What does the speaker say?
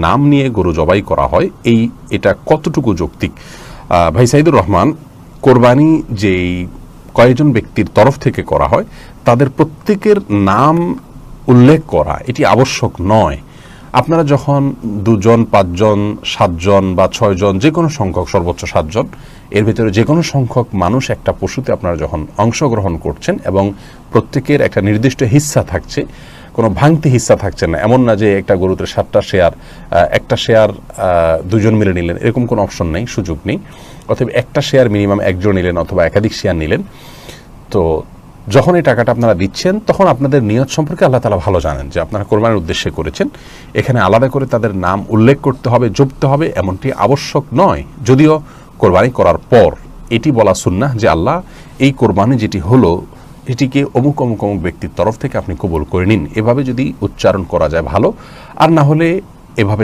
নাম নিয়ে গরু জবাই করা হয়, এটা কতটুকু যৌক্তিক? ভাই সাইদুর রহমান, কোরবানি যেই কয়েকজন ব্যক্তির তরফ থেকে করা হয় তাদের প্রত্যেকের নাম উল্লেখ করা এটি আবশ্যক নয়। আপনারা যখন 2 জন, 5 জন, 7 জন বা 6 জন, যে কোনো সংখ্যক, সর্বোচ্চ 7 জন, এর ভিতরে যে কোনো সংখ্যক মানুষ একটা পশুতে আপনারা যখন অংশগ্রহণ করছেন এবং প্রত্যেকের একটা নির্দিষ্ট হিস্সা থাকছে, কোনো ভাঙতি হিস্সা থাকছে না, এমন না যে একটা গরুতে 7টা শেয়ার, একটা শেয়ার 2 জন মিলে নিলেন, এরকম কোনো অপশন নেই, সুযোগ নেই। অতএব একটা শেয়ার মিনিমাম 1 জন নিলেন অথবা একাধিক শেয়ার নিলেন। তো যখন এই টাকাটা আপনারা দিচ্ছেন তখন আপনাদের নিয়ত সম্পর্কে আল্লাহ তাআলা ভালো জানেন, যে আপনারা কোরবানির উদ্দেশ্যে করেছেন। এখানে আলাদা করে তাদের নাম উল্লেখ করতে হবে, জপতে হবে, এমনটি আবশ্যক নয়। যদিও কোরবানি করার পর এটি বলা সুন্নাহ যে আল্লাহ, এই কোরবানি যেটি হলো এটিকে অমুক অমুক অমুক ব্যক্তির তরফ থেকে আপনি কবুল করে নিন, এভাবে যদি উচ্চারণ করা যায় ভালো, আর না হলে এভাবে